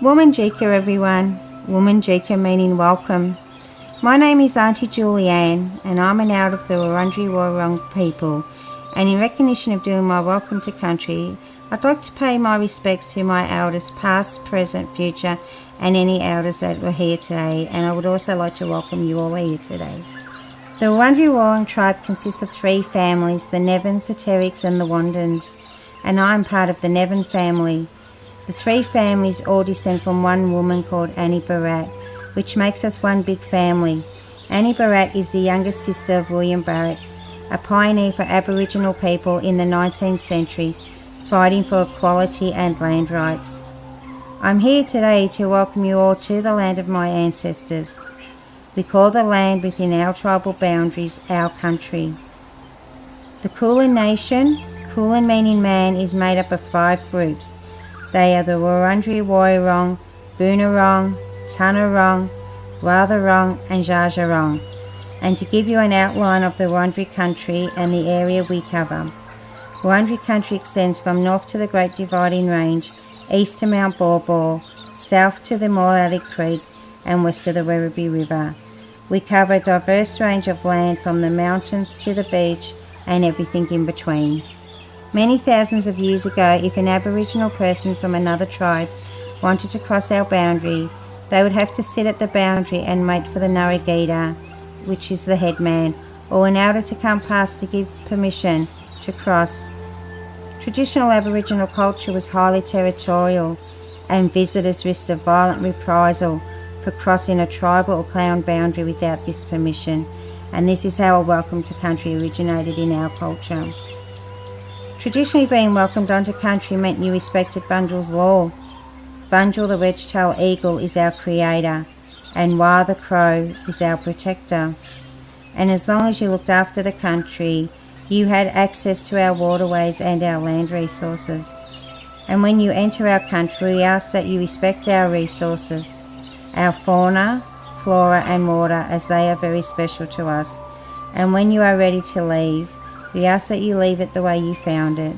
Womanjika everyone, Womanjika meaning welcome. My name is Auntie Julianne and I'm an elder of the Wurundjeri Woi-wurrung people, and in recognition of doing my welcome to country, I'd like to pay my respects to my elders past, present, future and any elders that were here today, and I would also like to welcome you all here today. The Wurundjeri Woi-wurrung tribe consists of three families, the Nevins, the Terricks and the Wandans, and I am part of the Nevin family. The three families all descend from one woman called Annie Barratt, which makes us one big family. Annie Barratt is the youngest sister of William Barratt, a pioneer for Aboriginal people in the 19th century, fighting for equality and land rights. I'm here today to welcome you all to the land of my ancestors. We call the land within our tribal boundaries our country. The Kulin Nation, Kulin meaning man, is made up of 5 groups. They are the Wurundjeri Woi-wurrung, Boonwurrung, Tanarong, Wathaurong and Dja Dja Wurrung. And to give you an outline of the Wurundjeri country and the area we cover. Wurundjeri country extends from north to the Great Dividing Range, east to Mount Baw Baw, south to the Mooloolik Creek and west to the Werribee River. We cover a diverse range of land from the mountains to the beach and everything in between. Many thousands of years ago, if an Aboriginal person from another tribe wanted to cross our boundary, they would have to sit at the boundary and wait for the Narragadah, which is the headman, or an elder to come past to give permission to cross. Traditional Aboriginal culture was highly territorial, and visitors risked a violent reprisal for crossing a tribal or clan boundary without this permission, and this is how a welcome to country originated in our culture. Traditionally, being welcomed onto country meant you respected Bunjil's law. Bunjil the wedge-tailed eagle is our creator, and Wah the crow is our protector. And as long as you looked after the country, you had access to our waterways and our land resources. And when you enter our country, we ask that you respect our resources, our fauna, flora and water, as they are very special to us. And when you are ready to leave, we ask that you leave it the way you found it.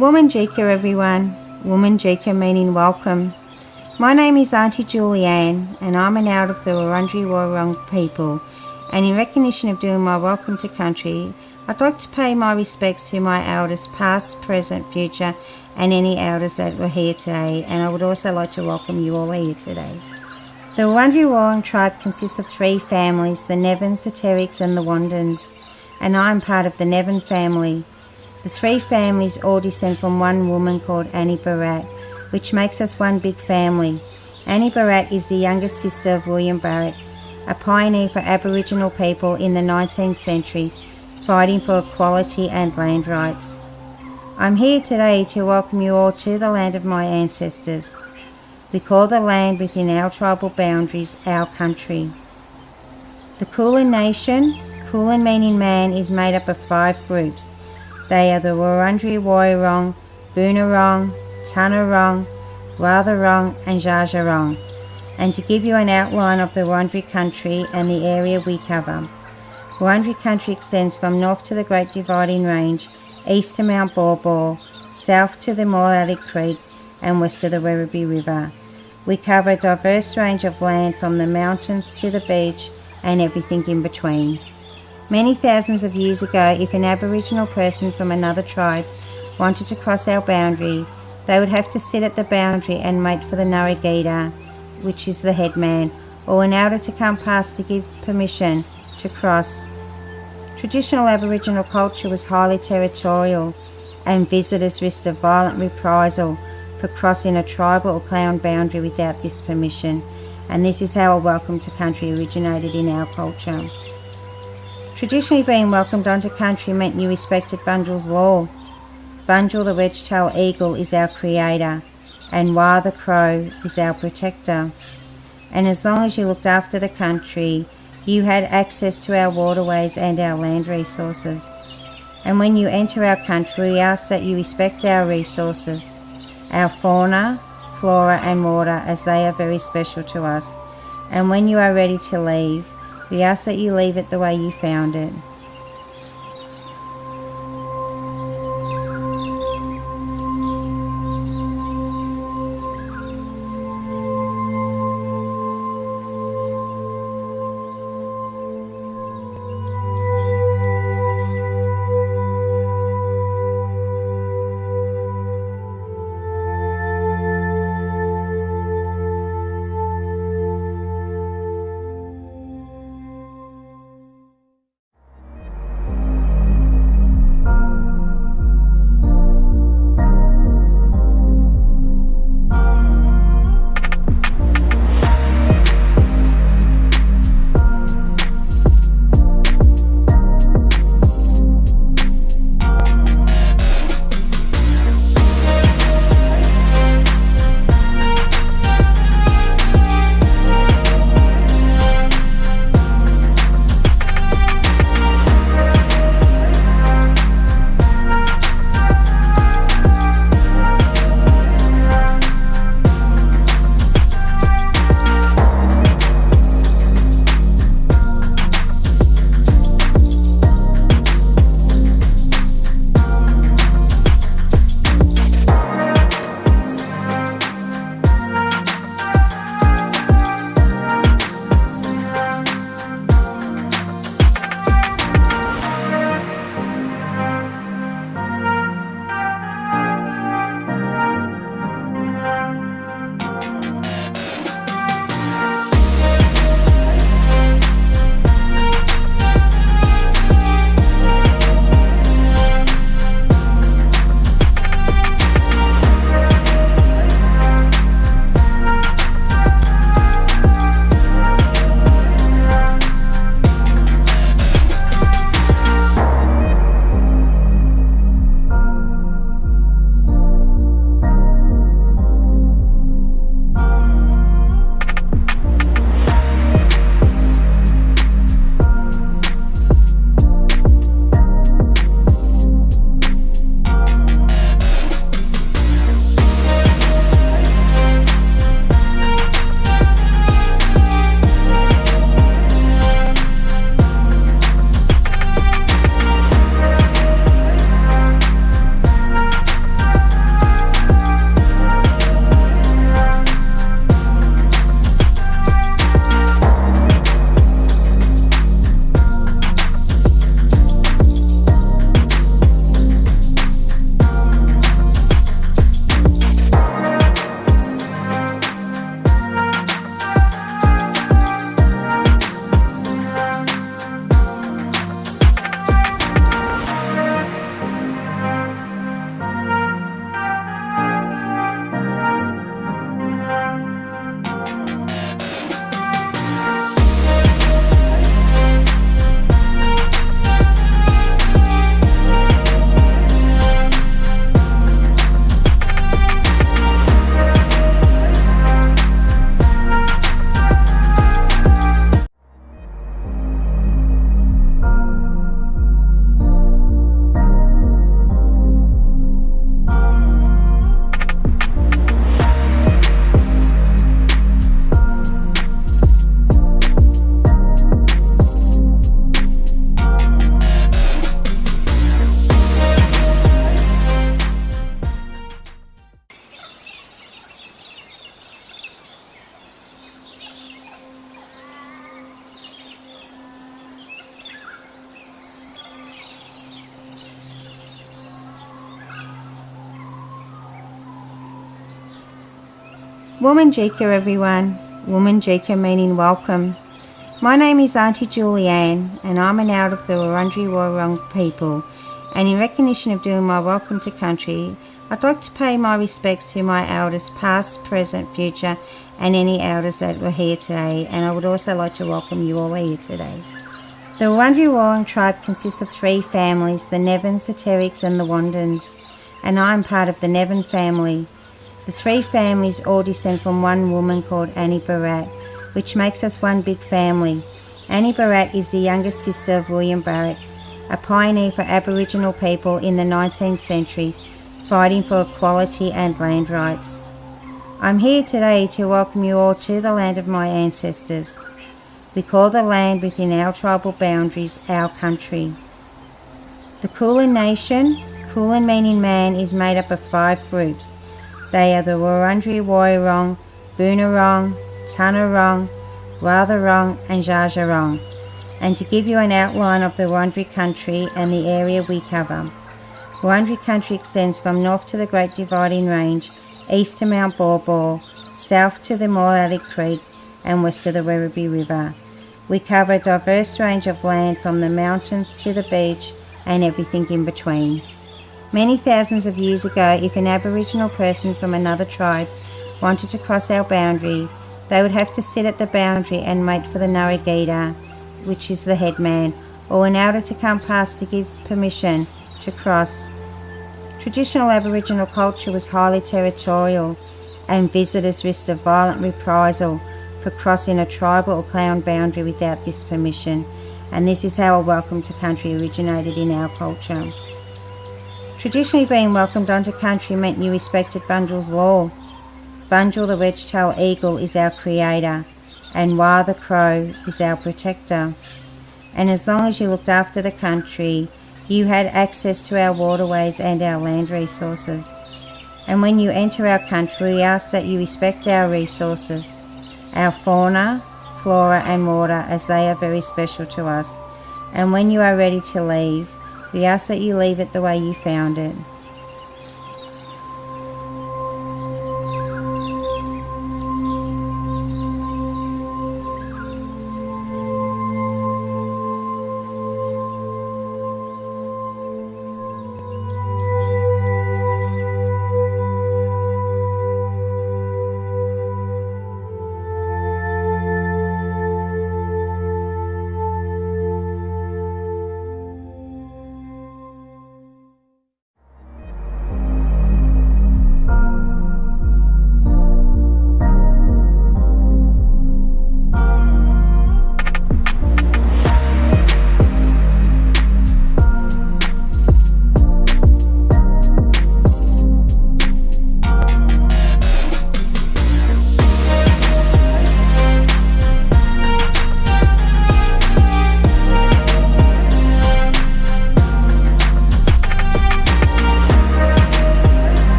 Womanjika everyone, Womanjika meaning welcome. My name is Auntie Julianne and I'm an elder of the Wurundjeri Woi-wurrung people, and in recognition of doing my welcome to country, I'd like to pay my respects to my elders past, present, future and any elders that were here today, and I would also like to welcome you all here today. The Wurundjeri Woi-wurrung tribe consists of 3 families, the Nevins, the Terricks and the Wandans, and I'm part of the Nevin family. The 3 families all descend from one woman called Annie Bharat, which makes us one big family. Annie Bharat is the youngest sister of William Bharat, a pioneer for Aboriginal people in the 19th century, fighting for equality and land rights. I'm here today to welcome you all to the land of my ancestors. We call the land within our tribal boundaries our country. The Kulin Nation, Kulin meaning man, is made up of 5 groups. They are the Wurundjeri Woi-wurrung, Boonwurrung, Tanarong, Wathaurong and Dja Dja Wurrung. And to give you an outline of the Wurundjeri country and the area we cover, Wurundjeri country extends from north to the Great Dividing Range, east to Mount Baw Baw, south to the Moolalic Creek and west to the Werribee River. We cover a diverse range of land from the mountains to the beach and everything in between. Many thousands of years ago, if an Aboriginal person from another tribe wanted to cross our boundary, they would have to sit at the boundary and wait for the Narragadah, which is the headman, or an elder to come past to give permission to cross. Traditional Aboriginal culture was highly territorial, and visitors risked a violent reprisal for crossing a tribal or clan boundary without this permission, and this is how a welcome to country originated in our culture. Traditionally, being welcomed onto country meant you respected Bunjil's law. Bunjil, the wedge-tailed eagle, is our creator, and Wah the crow is our protector. And as long as you looked after the country, you had access to our waterways and our land resources. And when you enter our country, we ask that you respect our resources, our fauna, flora and water, as they are very special to us. And when you are ready to leave, we ask that you leave it the way you found it. Woman Jika, everyone. Woman Jika meaning welcome. My name is Auntie Julianne, and I'm an elder of the Wurundjeri Woi-wurrung people. And in recognition of doing my welcome to country, I'd like to pay my respects to my elders, past, present, future, and any elders that were here today. And I would also like to welcome you all here today. The Wurundjeri Woi-wurrung tribe consists of 3 families, the Nevins, the Terricks, and the Wandans, and I'm part of the Nevin family. The 3 families all descend from one woman called Annie Barratt, which makes us one big family. Annie Barratt is the youngest sister of William Barratt, a pioneer for Aboriginal people in the 19th century, fighting for equality and land rights. I'm here today to welcome you all to the land of my ancestors. We call the land within our tribal boundaries our country. The Kulin Nation, Kulin meaning man, is made up of 5 groups. They are the Wurundjeri Woi-wurrung, Boonwurrung, Tanarong, Wathaurong and Dja Dja. And to give you an outline of the Wurundjeri country and the area we cover. Wurundjeri country extends from north to the Great Dividing Range, east to Mount Baw Baw, south to the Morley Creek and west to the Werribee River. We cover a diverse range of land from the mountains to the beach and everything in between. Many thousands of years ago, if an Aboriginal person from another tribe wanted to cross our boundary, they would have to sit at the boundary and wait for the Narragadah, which is the headman, or an elder to come past to give permission to cross. Traditional Aboriginal culture was highly territorial, and visitors risked a violent reprisal for crossing a tribal or clan boundary without this permission, and this is how a welcome to country originated in our culture. Traditionally, being welcomed onto country meant you respected Bunjil's law. Bunjil the wedge-tailed eagle is our creator, and Wah the crow is our protector. And as long as you looked after the country, you had access to our waterways and our land resources. And when you enter our country, we ask that you respect our resources, our fauna, flora and water, as they are very special to us. And when you are ready to leave, we ask that you leave it the way you found it.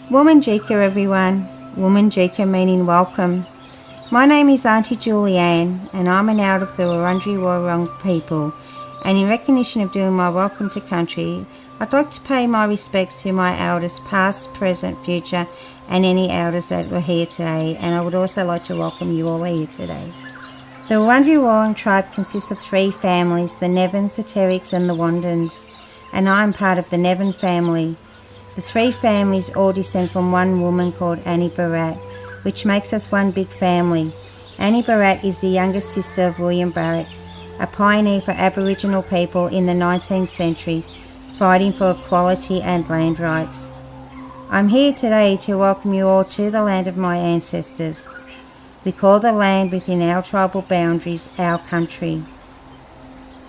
Woman Jika, everyone. Woman Jika meaning welcome. My name is Auntie Julianne, and I'm an out of the Wurundjeri Woi-wurrung people. And in recognition of doing my welcome to country, I'd like to pay my respects to my elders, past, present, future, and any elders that were here today. And I would also like to welcome you all here today. The Wurundjeri Woi-wurrung tribe consists of 3 families, the Nevins, the Terricks, and the Wandins. And I am part of the Nevin family. The 3 families all descend from one woman called Annie Bharat, which makes us one big family. Annie Bharat is the youngest sister of William Barrett, a pioneer for Aboriginal people in the 19th century, fighting for equality and land rights. I'm here today to welcome you all to the land of my ancestors. We call the land within our tribal boundaries our country.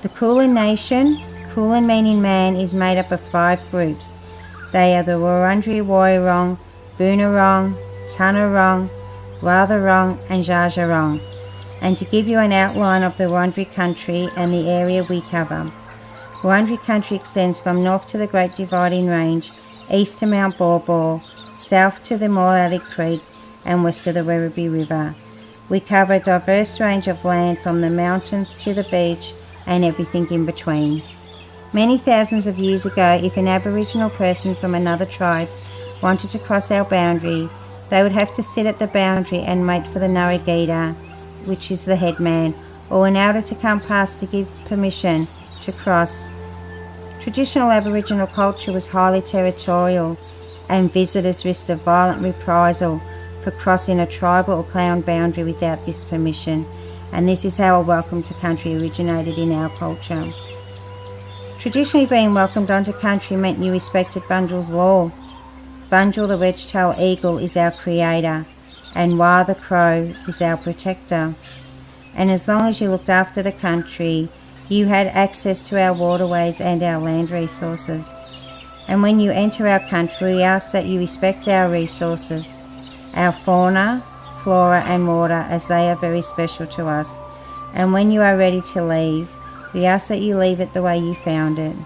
The Kulin Nation, Kulin meaning man, is made up of 5 groups. They are the Wurundjeri Woi-wurrung, Boonwurrung, Tanarong, Wathaurong and Dja Dja Wurrung. And to give you an outline of the Wurundjeri country and the area we cover. Wurundjeri country extends from north to the Great Dividing Range, east to Mount Baw Baw, south to the Moolalic Creek and west to the Werribee River. We cover a diverse range of land from the mountains to the beach and everything in between. Many thousands of years ago, if an Aboriginal person from another tribe wanted to cross our boundary, they would have to sit at the boundary and wait for the Narragadah, which is the headman, or an elder to come past to give permission to cross. Traditional Aboriginal culture was highly territorial, and visitors risked a violent reprisal for crossing a tribal or clan boundary without this permission, and this is how a welcome to country originated in our culture. Traditionally, being welcomed onto country meant you respected Bunjil's law. Bunjil, the wedge-tailed eagle, is our creator, and Wah the crow is our protector. And as long as you looked after the country, you had access to our waterways and our land resources. And when you enter our country, we ask that you respect our resources, our fauna, flora and water, as they are very special to us. And when you are ready to leave, we ask that you leave it the way you found it.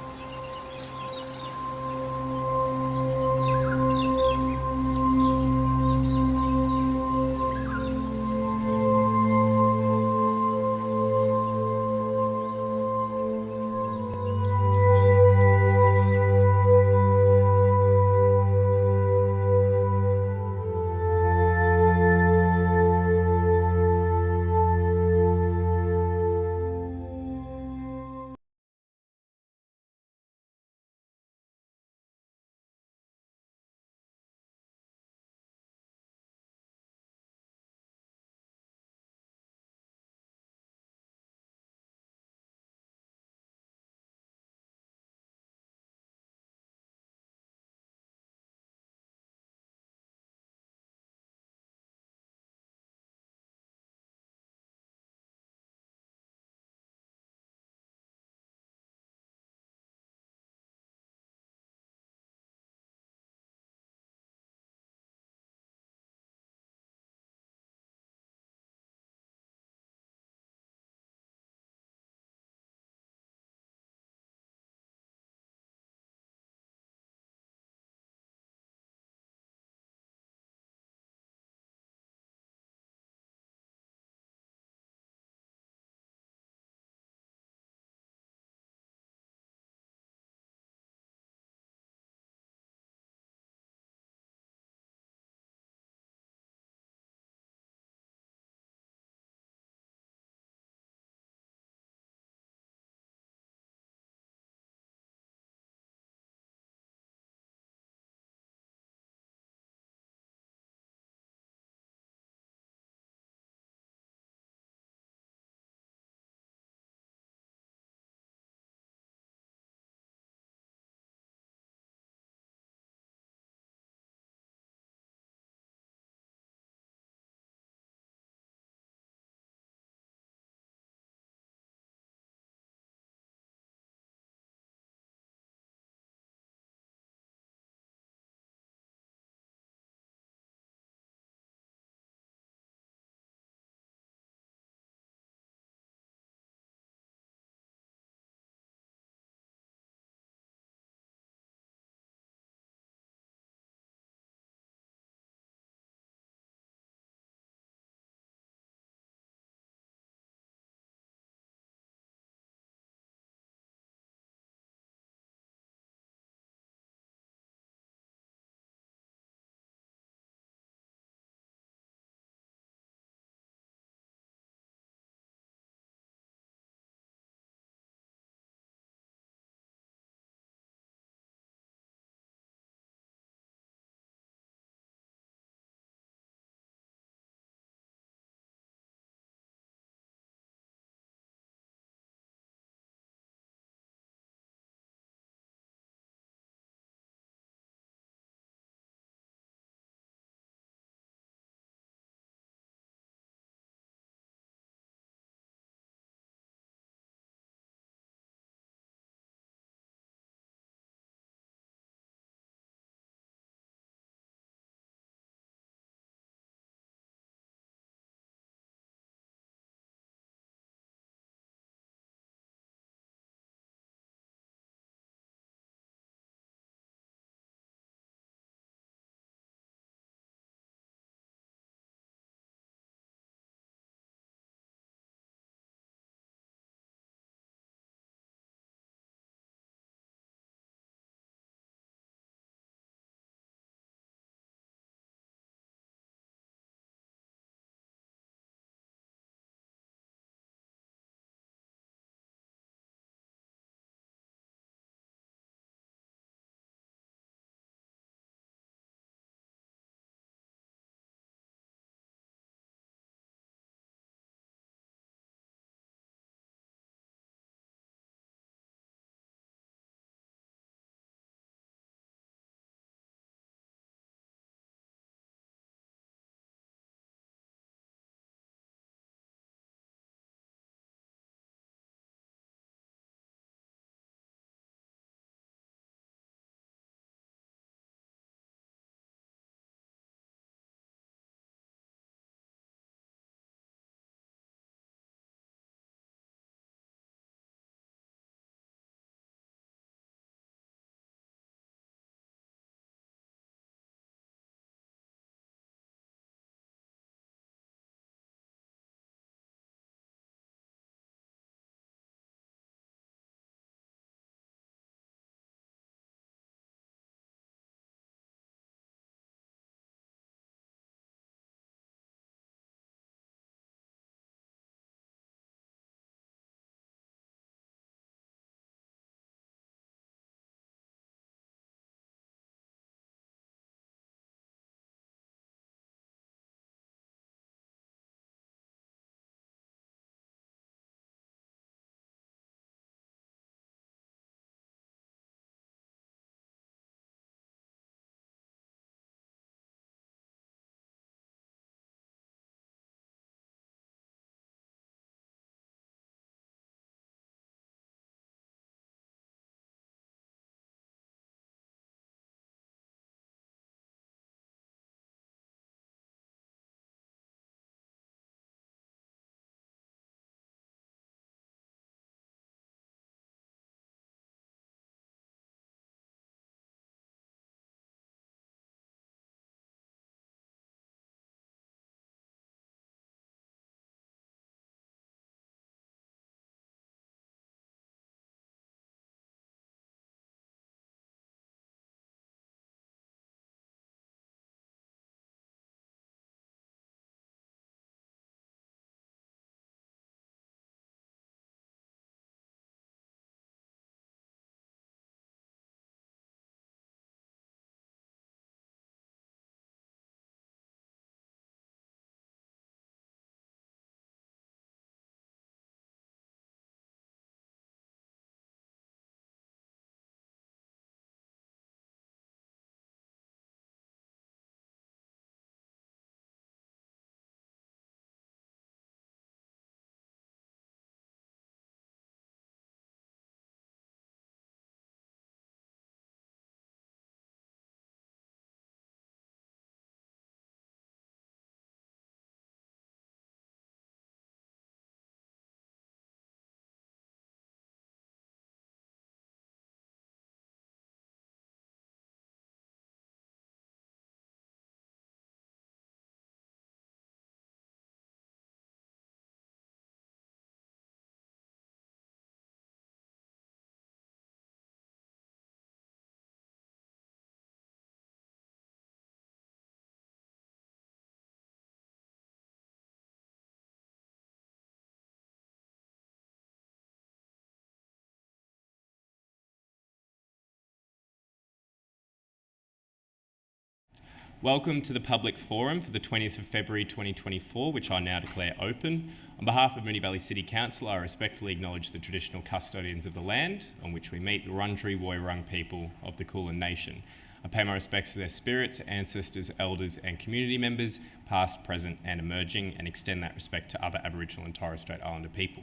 Welcome to the public forum for the 20th of February 2024, which I now declare open. On behalf of Moonee Valley City Council, I respectfully acknowledge the traditional custodians of the land on which we meet, the Wurundjeri Woi-wurrung people of the Kulin Nation. I pay my respects to their spirits, ancestors, elders and community members, past, present and emerging, and extend that respect to other Aboriginal and Torres Strait Islander people.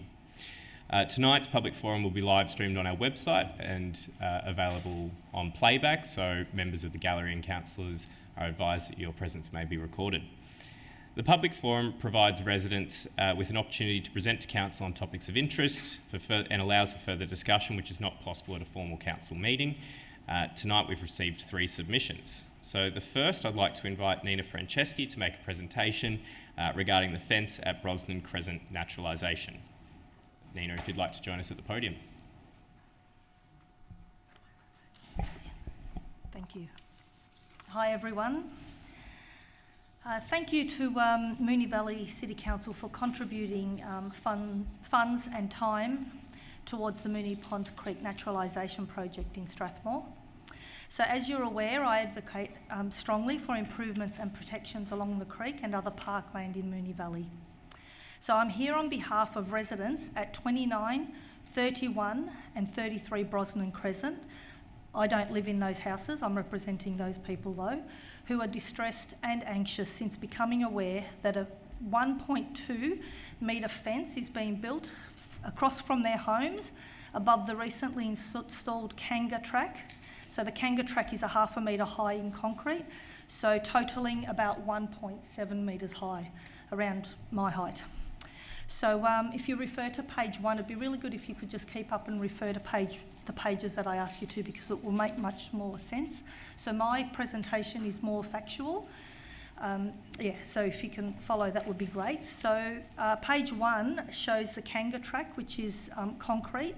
Tonight's public forum will be live streamed on our website and available on playback, so members of the gallery and councillors are advised that your presence may be recorded. The public forum provides residents with an opportunity to present to council on topics of interest and allows for further discussion, which is not possible at a formal council meeting. Tonight we've received 3 submissions. So the first, I'd like to invite Nina Franceschi to make a presentation regarding the fence at Brosnan Crescent naturalisation. Nina, if you'd like to join us at the podium. Thank you. Hi everyone. Thank you to Moonee Valley City Council for contributing funds and time towards the Moonee Ponds Creek Naturalisation Project in Strathmore. So as you're aware, I advocate strongly for improvements and protections along the creek and other parkland in Moonee Valley. So I'm here on behalf of residents at 29, 31 and 33 Brosnan Crescent. I don't live in those houses, I'm representing those people though, who are distressed and anxious since becoming aware that a 1.2 metre fence is being built across from their homes above the recently installed Kanga track. So the Kanga track is a half a metre high in concrete, so totalling about 1.7 metres high, around my height. So if you refer to page 1, it'd be really good if you could just keep up and refer to the pages that I ask you to, because it will make much more sense. So my presentation is more factual. So if you can follow, that would be great. So page 1 shows the Kanga track, which is concrete,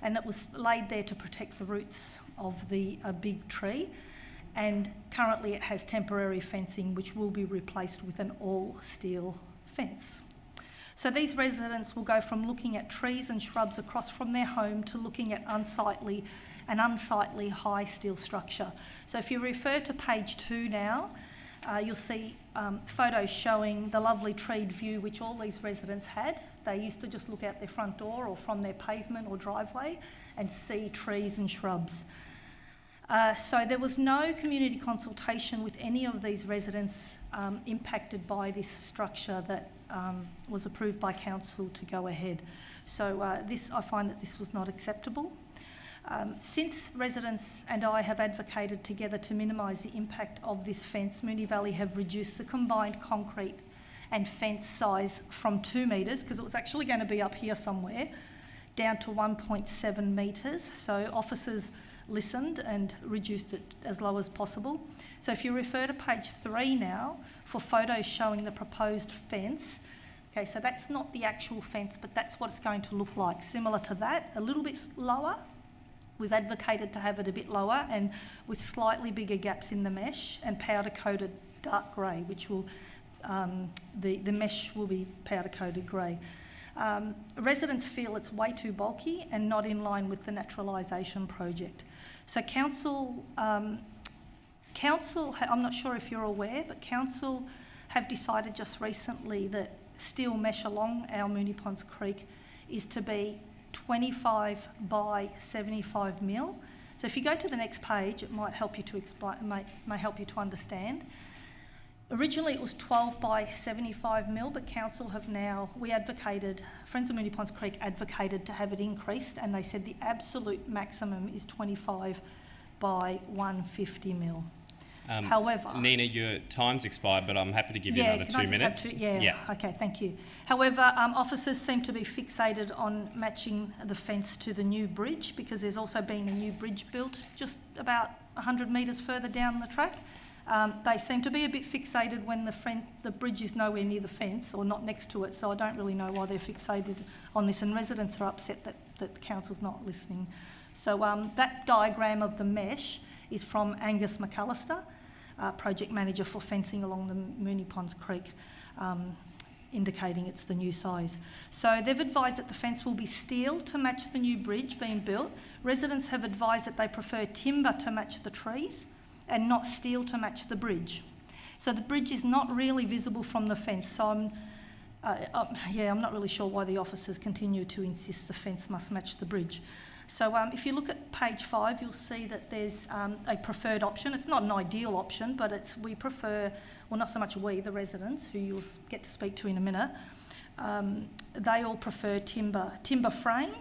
and it was laid there to protect the roots of a big tree. And currently it has temporary fencing, which will be replaced with an all-steel fence. So these residents will go from looking at trees and shrubs across from their home to looking at an unsightly high steel structure. So if you refer to page 2 now, you'll see photos showing the lovely treed view which all these residents had. They used to just look out their front door or from their pavement or driveway and see trees and shrubs. So there was no community consultation with any of these residents impacted by this structure that was approved by council to go ahead. So I find that this was not acceptable. Since residents and I have advocated together to minimise the impact of this fence, Moonee Valley have reduced the combined concrete and fence size from 2 metres, because it was actually going to be up here somewhere, down to 1.7 metres. So officers listened and reduced it as low as possible. So if you refer to page 3 now for photos showing the proposed fence, okay, so that's not the actual fence, but that's what it's going to look like, similar to that, a little bit lower. We've advocated to have it a bit lower and with slightly bigger gaps in the mesh and powder coated dark grey, which will, the mesh will be powder coated grey. Residents feel it's way too bulky and not in line with the naturalisation project. So council, I'm not sure if you're aware, but council have decided just recently that steel mesh along our Moonee Ponds Creek is to be 25 by 75 mil. So if you go to the next page, it might help you to explain, may help you to understand. Originally it was 12 by 75 mil, but council have now, Friends of Moonee Ponds Creek advocated to have it increased, and they said the absolute maximum is 25 by 150 mil. However, Nina, your time's expired, but I'm happy to give you another 2 minutes. Okay, thank you. However, officers seem to be fixated on matching the fence to the new bridge, because there's also been a new bridge built just about 100 metres further down the track. They seem to be a bit fixated when the bridge is nowhere near the fence or not next to it, so I don't really know why they're fixated on this, and residents are upset that the council's not listening. So that diagram of the mesh is from Angus McAllister, project manager for fencing along the Moonee Ponds Creek, indicating it's the new size. So they've advised that the fence will be steel to match the new bridge being built. Residents have advised that they prefer timber to match the trees and not steel to match the bridge. So the bridge is not really visible from the fence. So I'm not really sure why the officers continue to insist the fence must match the bridge. So if you look at page 5, you'll see that there's a preferred option. It's not an ideal option, but we prefer, well, not so much we, the residents, who you'll get to speak to in a minute, they all prefer timber frame.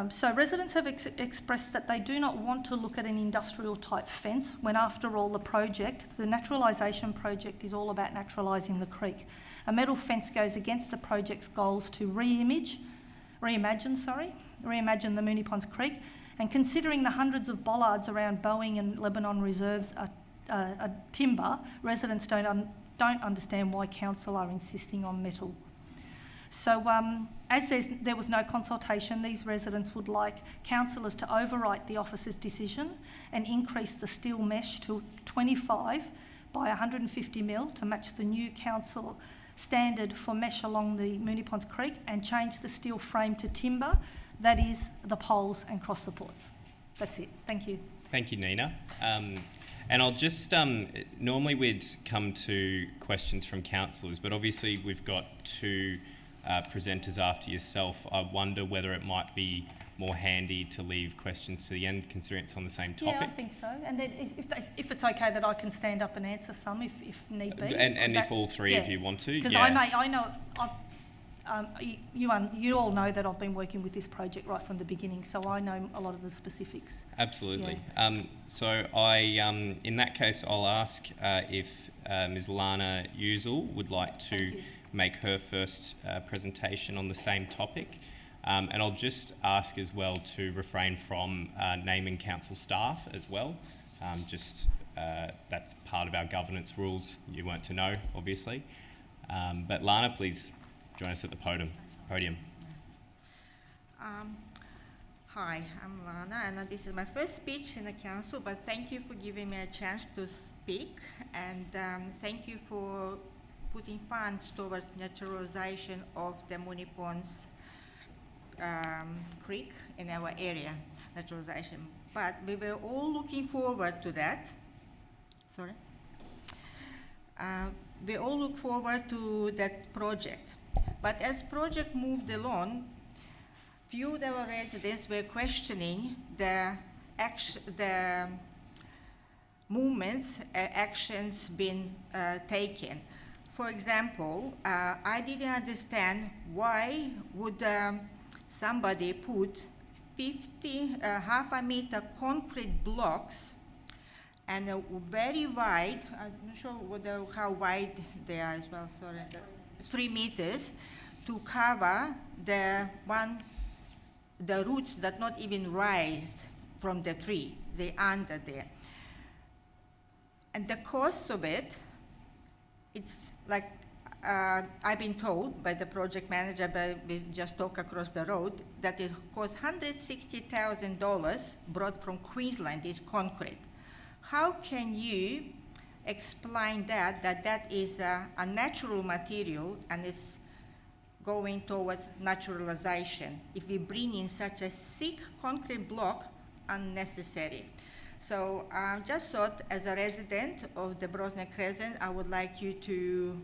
So residents have expressed that they do not want to look at an industrial type fence when, after all, the naturalisation project is all about naturalising the creek. A metal fence goes against the project's goals to reimagine the Moonee Ponds Creek, and considering the hundreds of bollards around Boeing and Lebanon reserves are timber, residents don't understand why council are insisting on metal. So as there was no consultation, these residents would like councillors to overwrite the officer's decision and increase the steel mesh to 25 by 150 mil to match the new council standard for mesh along the Moonee Ponds Creek, and change the steel frame to timber, that is the poles and cross supports. That's it. Thank you. Thank you, Nina. And I'll just, normally we'd come to questions from councillors, but obviously we've got two presenters after yourself. I wonder whether it might be more handy to leave questions to the end, considering it's on the same topic. Yeah, I think so. And then if it's okay that I can stand up and answer some if need be. And if all three of you want to. Because you all know that I've been working with this project right from the beginning, so I know a lot of the specifics. Absolutely. Yeah. So in that case, I'll ask if Ms. Lana Uzel would like to make her first presentation on the same topic. And I'll just ask as well to refrain from naming council staff as well. That's part of our governance rules. You weren't to know, obviously. But Lana, please join us at the podium. Hi, I'm Lana, and this is my first speech in the council, but thank you for giving me a chance to speak, and thank you for putting funds towards naturalization of the Moonee Ponds Creek in our area, naturalization. But we were all looking forward to that. Sorry. We all look forward to that project. But as project moved along, few of our residents were questioning the actions being taken. For example, I didn't understand why would somebody put 50 half a meter concrete blocks and a very wide, I'm not sure how wide they are as well, sorry, 3 meters, to cover the roots that not even raised from the tree, they under there. And the cost of it, it's like, I've been told by the project manager, but we just talk across the road, that it cost $160,000 brought from Queensland, is concrete. How can you explain that is a natural material and it's going towards naturalization if we bring in such a thick concrete block unnecessary? So I just thought, as a resident of the Brosnan Crescent, I would like you to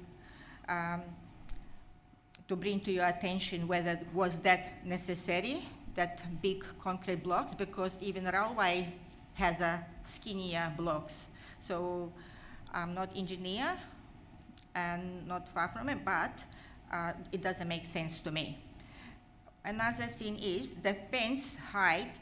bring to your attention whether was that necessary, that big concrete blocks, because even railway has a skinnier blocks. So I'm not engineer and not far from it, but it doesn't make sense to me. Another thing is the fence height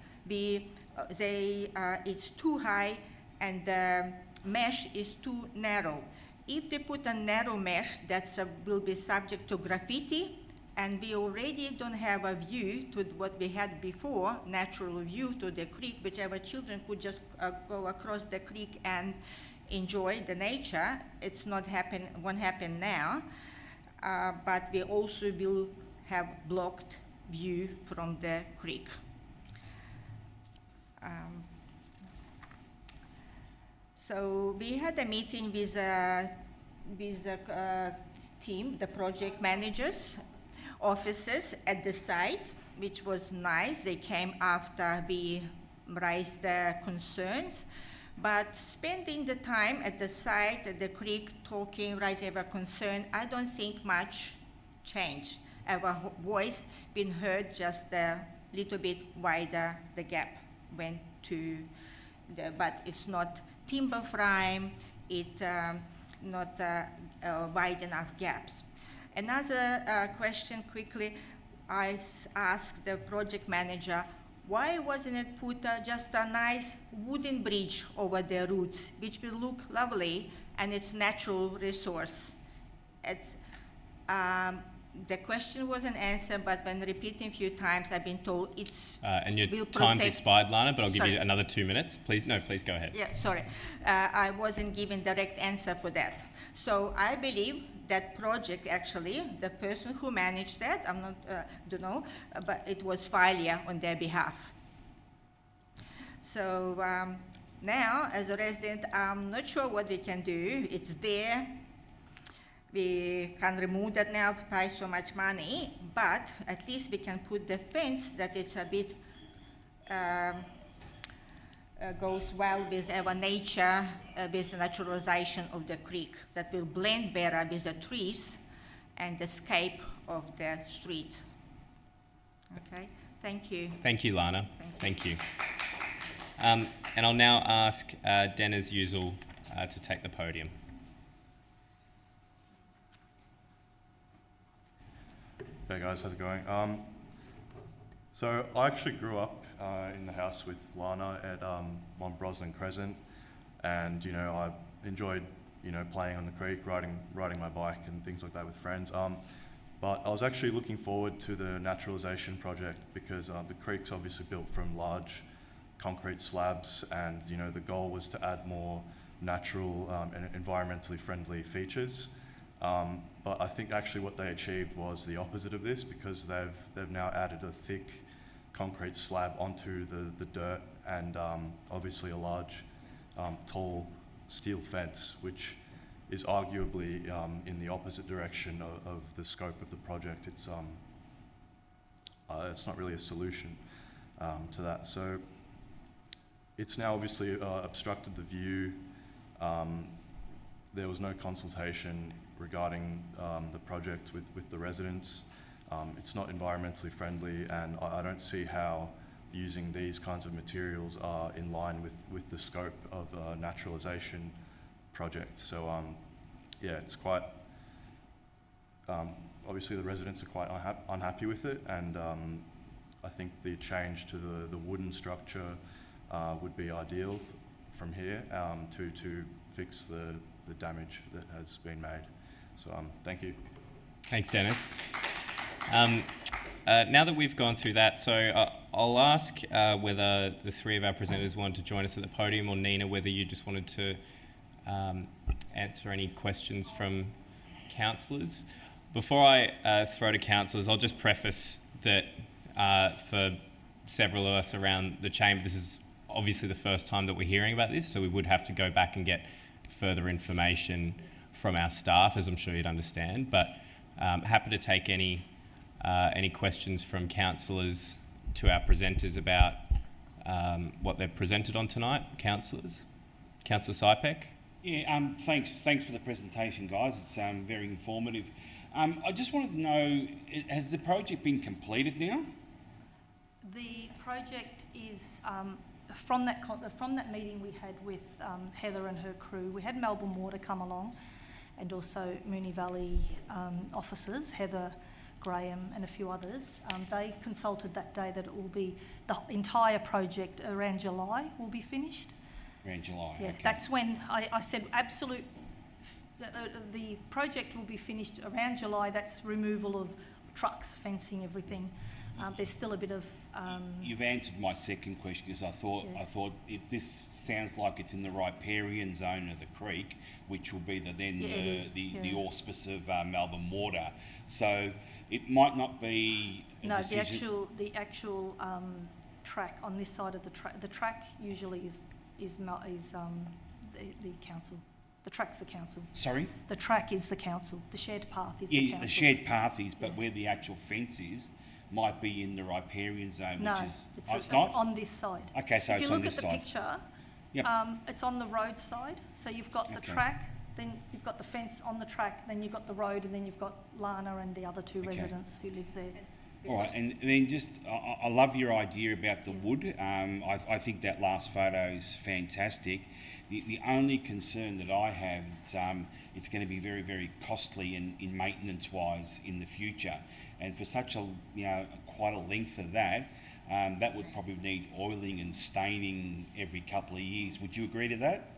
it's too high and the mesh is too narrow. If they put a narrow mesh, that will be subject to graffiti, and we already don't have a view to what we had before, natural view to the creek, which our children could just go across the creek and enjoy the nature. It's won't happen now, but we also will have blocked view from the creek. So we had a meeting with the team, the project managers, officers at the site, which was nice. They came after we raised the concerns. But spending the time at the site, at the creek, talking, raising our concern, I don't think much changed. Our voice been heard, just a little bit wider the gap went to but it's not timber frame, it not wide enough gaps. Another question quickly, I asked the project manager, why wasn't it put just a nice wooden bridge over the roots, which will look lovely and it's natural resource? It's, the question wasn't answered, but when repeating a few times, I've been told it's and your will time's protect- expired, Lana, but I'll give Sorry. you another 2 minutes. Please, no, please go ahead. Yeah, sorry. I wasn't given direct answer for that. So I believe that project, actually, the person who managed that, I'm not, don't know, but it was failure on their behalf. So now, as a resident, I'm not sure what we can do. It's there. We can remove that now, pay so much money, but at least we can put the fence that it's a bit goes well with our nature, with the naturalization of the creek, that will blend better with the trees and the scape of the street. Okay, thank you. Thank you, Lana. Thank Thank you. And I'll now ask Dennis Uzel to take the podium. Hey guys, how's it going? So I actually grew up in the house with Lana at 1 Brosnan Crescent, and I enjoyed playing on the creek, riding my bike and things like that with friends. But I was actually looking forward to the naturalisation project because the creek's obviously built from large concrete slabs, and the goal was to add more natural and environmentally friendly features. But I think actually what they achieved was the opposite of this, because they've now added a thick concrete slab onto the dirt, and obviously a large tall steel fence, which is arguably in the opposite direction of the scope of the project. It's not really a solution to that. So it's now obviously obstructed the view. There was no consultation regarding the project with the residents. It's not environmentally friendly, and I don't see how using these kinds of materials are in line with the scope of a naturalisation project. So yeah, it's quite, obviously the residents are quite unhappy with it, and I think the change to the wooden structure would be ideal from here to fix the damage that has been made. So thank you. Thanks, Dennis. Now that we've gone through that, so I'll ask whether the three of our presenters wanted to join us at the podium, or Nina, whether you just wanted to answer any questions from councillors. Before I throw to councillors, I'll just preface that for several of us around the chamber, this is obviously the first time that we're hearing about this, so we would have to go back and get further information from our staff, as I'm sure you'd understand. But happy to take any questions from councillors to our presenters about what they've presented on tonight. Councillors? Councillor Sypek? Yeah, thanks for the presentation, guys. It's very informative. I just wanted to know, has the project been completed now? The project is, from that meeting we had with Heather and her crew, we had Melbourne Water come along, and also Moonee Valley officers, Heather, Graham and a few others. They consulted that day that it will be, the entire project around July will be finished. Around July, Yeah, okay. that's when I said absolute, the project will be finished around July. That's removal of trucks, fencing, everything. There's still a bit of... You've answered my second question, because I thought if this sounds like it's in the riparian zone of the creek, which will be the auspice of Melbourne Water. So it might not be a decision... the actual track on this side of the track usually is the council. The track's the council. Sorry? The track is the council. The shared path is the council. Yeah, the shared path is, but where the actual fence is might be in the riparian zone, No, which is... it's not? on this side. Okay, so if it's you on look this at the side. picture, Yep. It's on the roadside, so you've got the Okay. track, then you've got the fence on the track, then you've got the road, and then you've got Lana and the other two Okay. residents who live there. All right, and then just, I love your idea about the wood. I think that last photo is fantastic. The only concern that I have is it's going to be very, very costly in maintenance-wise in the future. And for such a, quite a length of that, that would probably need oiling and staining every couple of years. Would you agree to that?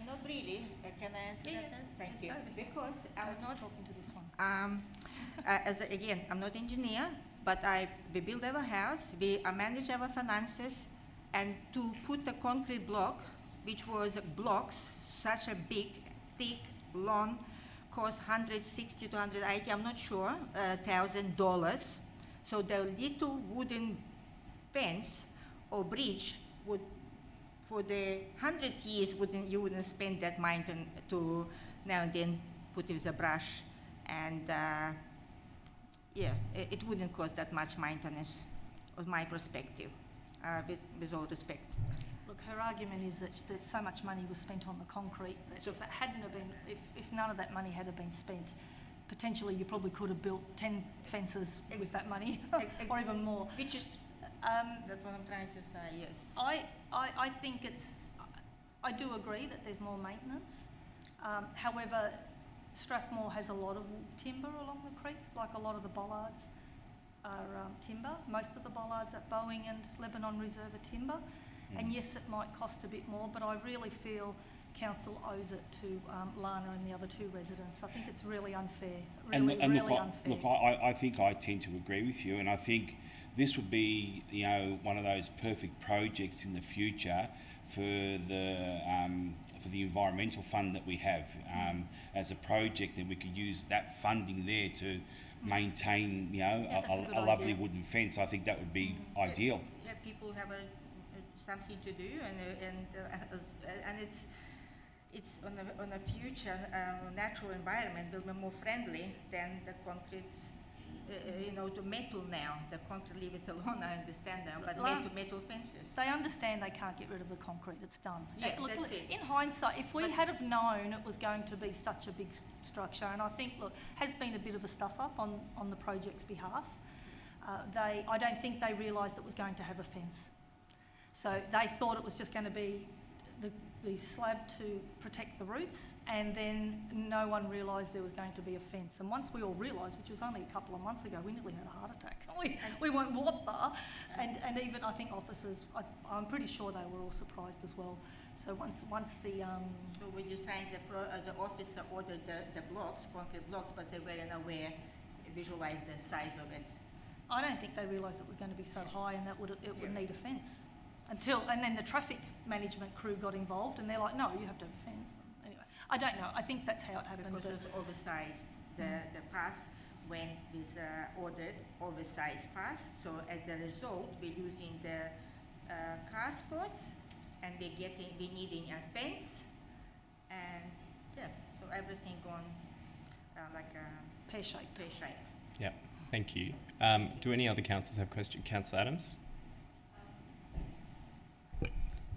Not really. Can I answer Yeah, that? yeah. Thank you. Go ahead. Because I'm not talking to this one. again, I'm not engineer, but we build our house, we manage our finances, and to put the concrete block, which was blocks, such a big, thick, long, cost 160 to 180, I'm not sure, $1,000. So the little wooden fence or bridge would, for the 100 years, you wouldn't spend that money to now and then put it with a brush, and it wouldn't cost that much maintenance, of my perspective, with all respect. Look, her argument is that so much money was spent on the concrete that if it hadn't have been, if none of that money had have been spent, potentially you probably could have built 10 fences with that money, or even more. Which is, that's what I'm trying to say, yes. I think I do agree that there's more maintenance. However, Strathmore has a lot of timber along the creek, like a lot of the bollards are timber. Most of the bollards at Boeing and Lebanon Reserve are timber. And yes, it might cost a bit more, but I really feel council owes it to Lana and the other two residents. I think it's really unfair, really unfair. Look, I think I tend to agree with you, and I think this would be, one of those perfect projects in the future for the environmental fund that we have as a project, that we could use that funding there to maintain, that's a good a lovely idea. wooden fence. I think that would be ideal. Yeah, people have something to do, and it's on a future natural environment will be more friendly than the concrete. The metal now, the concrete, leave it alone, I understand that, but metal fences. They understand they can't get rid of the concrete, it's done. Yeah, Look, that's it. in hindsight, if we had have known it was going to be such a big structure, and I think, has been a bit of a stuff up on the project's behalf, I don't think they realised it was going to have a fence. So they thought it was just going to be the slab to protect the roots, and then no one realised there was going to be a fence. And once we all realised, which was only a couple of months ago, we nearly had a heart attack. We went, what the? And even, I think, officers, I'm pretty sure they were all surprised as well. So once the... So when you're saying the officer ordered the blocks, concrete blocks, but they weren't aware, visualize the size of it. I don't think they realised it was going to be so high and that it would need a fence. And then the traffic management crew got involved, and they're like, no, you have to have a fence. Anyway, I don't know. I think that's how it happened. Because it was oversized, the pass when is ordered oversized pass. So as a result, we're losing the car spots, and we're needing a fence, and so everything gone like a Pear-shaped. pear-shape. Yeah, thank you. Do any other councillors have questions? Councillor Adams?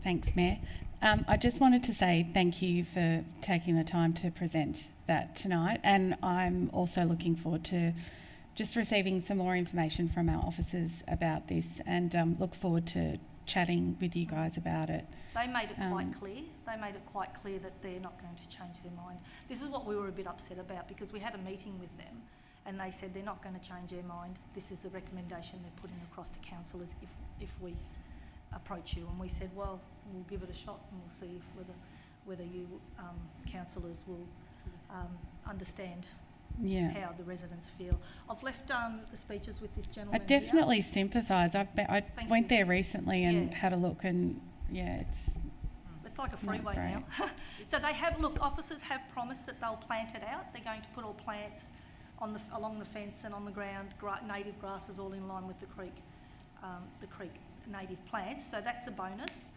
Thanks, Mayor. I just wanted to say thank you for taking the time to present that tonight, and I'm also looking forward to just receiving some more information from our officers about this, and look forward to chatting with you guys about it. They made it quite clear. They made it quite clear that they're not going to change their mind. This is what we were a bit upset about, because we had a meeting with them and they said they're not going to change their mind. This is the recommendation they're putting across to council, is if we approach you. And we said, well, we'll give it a shot and we'll see whether you councillors will understand how the residents feel. I've left the speeches with this I gentleman definitely sympathise. I Thank went you. there recently and Yeah. had a look, and it's It's like a freeway great. now. So officers have promised that they'll plant it out. They're going to put all plants along the fence and on the ground, native grasses all in line with the creek native plants. So that's a bonus.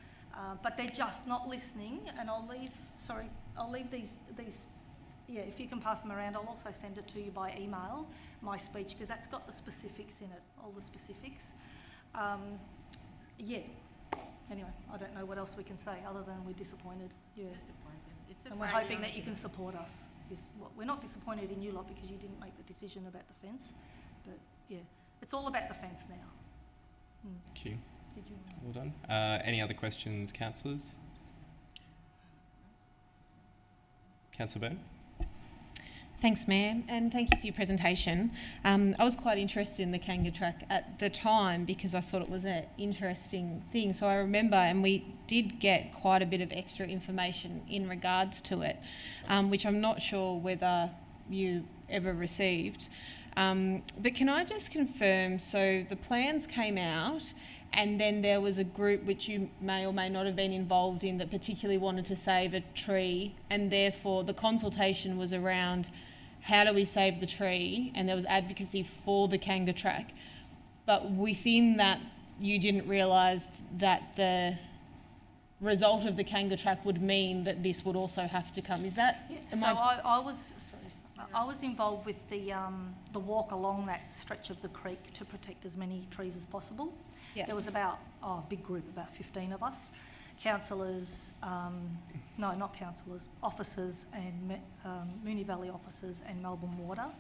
But they're just not listening, and I'll leave these, if you can pass them around. I'll also send it to you by email, my speech, because that's got the specifics in it, all the specifics. anyway, I don't know what else we can say other than we're disappointed. Yeah. Disappointed. It's a And we're failure hoping that on you the- can support us. We're not disappointed in you lot because you didn't make the decision about the fence, but yeah, it's all about the fence now. Thank you. Did you? Well done. Any other questions, councillors? Councillor Byrne? Thanks, Mayor, and thank you for your presentation. I was quite interested in the Kanga track at the time because I thought it was an interesting thing. So I remember, and we did get quite a bit of extra information in regards to it, which I'm not sure whether you ever received. But can I just confirm, so the plans came out and then there was a group which you may or may not have been involved in that particularly wanted to save a tree, and therefore the consultation was around how do we save the tree, and there was advocacy for the Kanga track. But within that, you didn't realise that the result of the Kanga track would mean that this would also have to come. Is that? Yeah, am so I- I was involved with the walk along that stretch of the creek to protect as many trees as possible. Yeah. There was about a big group, about 15 of us, councillors, no, not councillors, officers and Moonee Valley officers and Melbourne Water,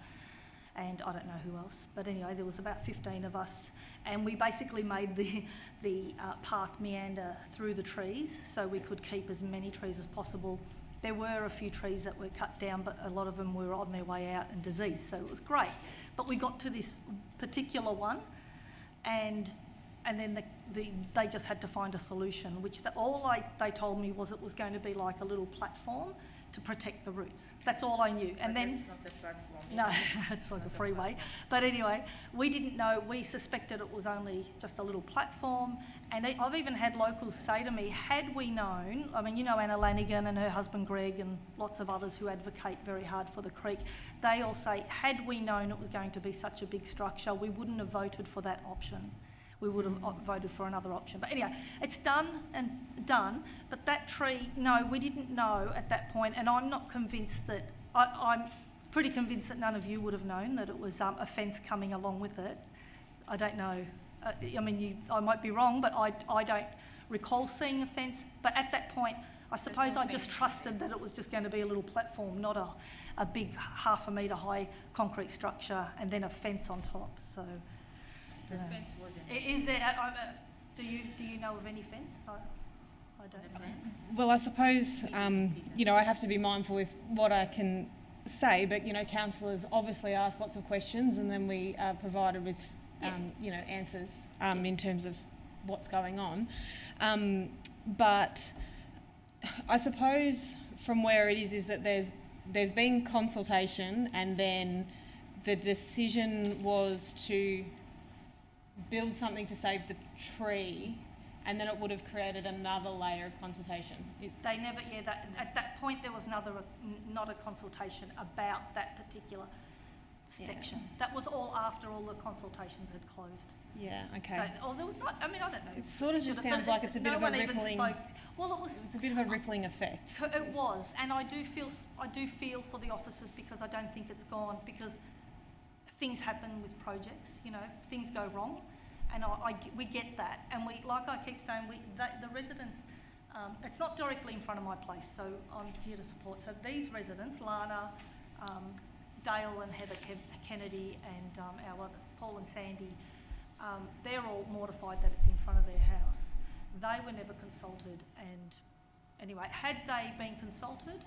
and I don't know who else. But anyway, there was about 15 of us, and we basically made the path meander through the trees so we could keep as many trees as possible. There were a few trees that were cut down, but a lot of them were on their way out and diseased, so it was great. But we got to this particular one, and then they just had to find a solution, which they told me was it was going to be like a little platform to protect the roots. That's all I knew. And But then it's not a platform. no, it's like a freeway. But anyway, we didn't know. We suspected it was only just a little platform. And I've even had locals say to me, had we known, I mean, you know Anna Lanigan and her husband Greg and lots of others who advocate very hard for the creek, they all say, had we known it was going to be such a big structure, we wouldn't have voted for that option. We would have voted for another option. But anyway, it's done, but that tree, no, we didn't know at that point, and I'm not convinced that, I'm pretty convinced that none of you would have known that it was a fence coming along with it. I don't know. I mean, I might be wrong, but I don't recall seeing a fence. But at that point, I suppose I just trusted that it was just going to be a little platform, not a big 1/2 metre high concrete structure and then a fence on top. So. The fence wasn't. Is there? Do you know of any fence? I don't know. Well, I suppose, I have to be mindful with what I can say, but, councillors obviously ask lots of questions and then we are provided with, answers in terms of what's going on. But I suppose from where it is that there's been consultation and then the decision was to build something to save the tree, and then it would have created another layer of consultation. They never. Yeah. At that point, there was not a consultation about that particular section. Yeah. That was all after all the consultations had closed. Yeah. Okay. So, there was not. I mean, I don't know. It sort of just sounds like it's a bit of a rippling. Well, it was. It's a bit of a rippling effect. It was, and I do feel for the officers because I don't think it's gone because things happen with projects. Things go wrong, and we get that, and like I keep saying, the residents. It's not directly in front of my place, so I'm here to support. So these residents, Lana, Dale and Heather Kennedy, and our other Paul and Sandy, they're all mortified that it's in front of their house. They were never consulted, and anyway, had they been consulted,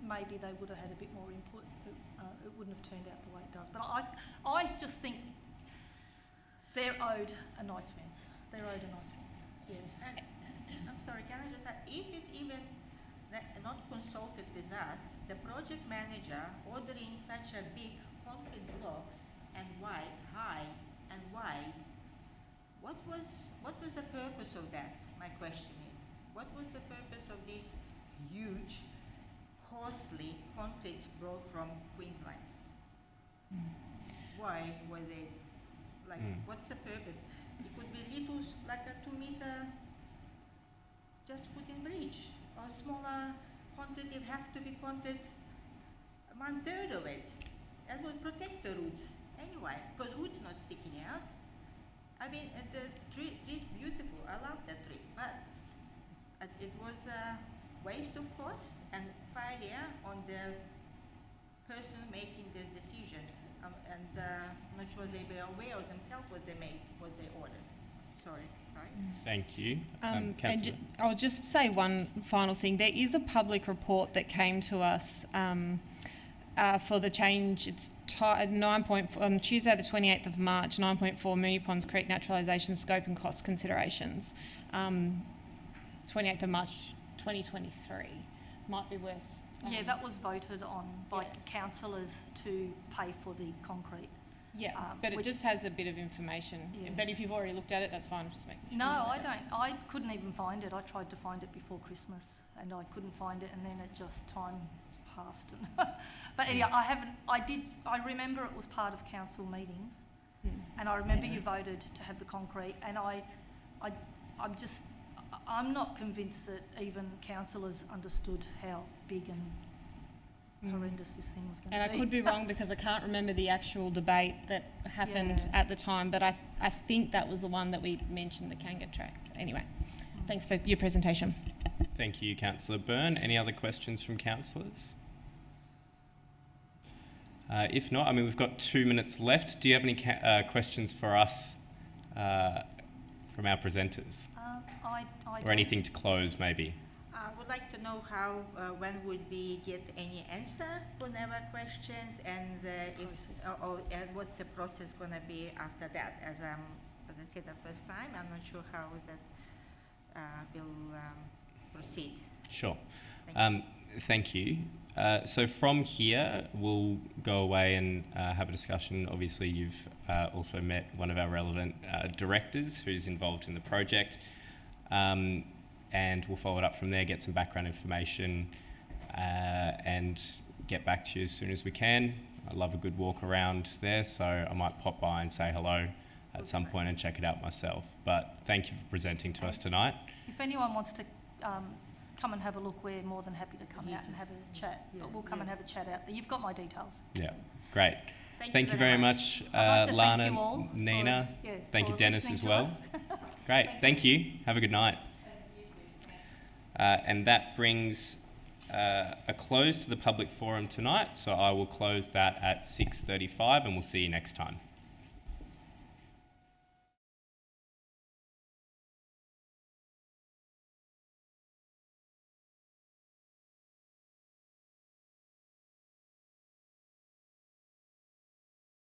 maybe they would have had a bit more input. It wouldn't have turned out the way it does. But I just think they're owed a nice fence. They're owed a nice fence. Yeah. I'm sorry, can I just add, if it even not consulted with us, the project manager ordering such a big concrete blocks and high and wide, what was the purpose of that? My question is, what was the purpose of this huge, costly concrete brought from Queensland? Why were they what's the purpose? It could be little, like a 2 meter, just put in bridge, or smaller concrete. It has to be concrete 1/3 of it. That would protect the roots anyway, because roots not sticking out. I mean, the tree is beautiful. I love that tree, but would they be aware of themselves what they made, what they ordered? Sorry. Thank you. And Councillor. I'll just say one final thing. There is a public report that came to us for the change. It's 9.4 on Tuesday the 28th of March, 9.4 Moonee Ponds Creek Naturalisation Scope and Cost Considerations. 28th of March 2023. Might be worth... Yeah, that was voted on by councillors to pay for the concrete. Yeah, but it which- just has a bit of information. Yeah. But if you've already looked at it, that's fine. I'm just making sure. No, I don't. I couldn't even find it. I tried to find it before Christmas and I couldn't find it, and then it just time passed. But anyway, I remember it was part of council meetings, and I remember you voted to have the concrete, and I'm not convinced that even councillors understood how big and horrendous this thing was going to be. And I could be wrong because I can't remember the actual debate that happened at the time, but I think that was the one that we mentioned, the Kanga track. Anyway, thanks for your presentation. Thank you, Councillor Byrne. Any other questions from councillors? If not, I mean, we've got 2 minutes left. Do you have any questions for us from our presenters? I Or anything to close, maybe? I would like to know how, when would we get any answer for our questions, and and what's the process going to be after that? As I said the first time, I'm not sure how that will proceed. Sure. Thank Thank you. So from here, we'll go away and have a discussion. Obviously, you've also met one of our relevant directors who's involved in the project. And we'll follow it up from there, get some background information, and get back to you as soon as we can. I love a good walk around there, so I might pop by and say hello at some point and check it out myself. But thank you for presenting to us tonight. If anyone wants to come and have a look, we're more than happy to come out and have a chat. But we'll come and have a chat out there. You've got my details. Yeah, great. Thank you very much, I'd like to Lana, thank you all Nina. Thank you, for Dennis, listening as to well. us. Great, thank you. Have a good night. And that brings a close to the public forum tonight, so I will close that at 6:35 and we'll see you next time.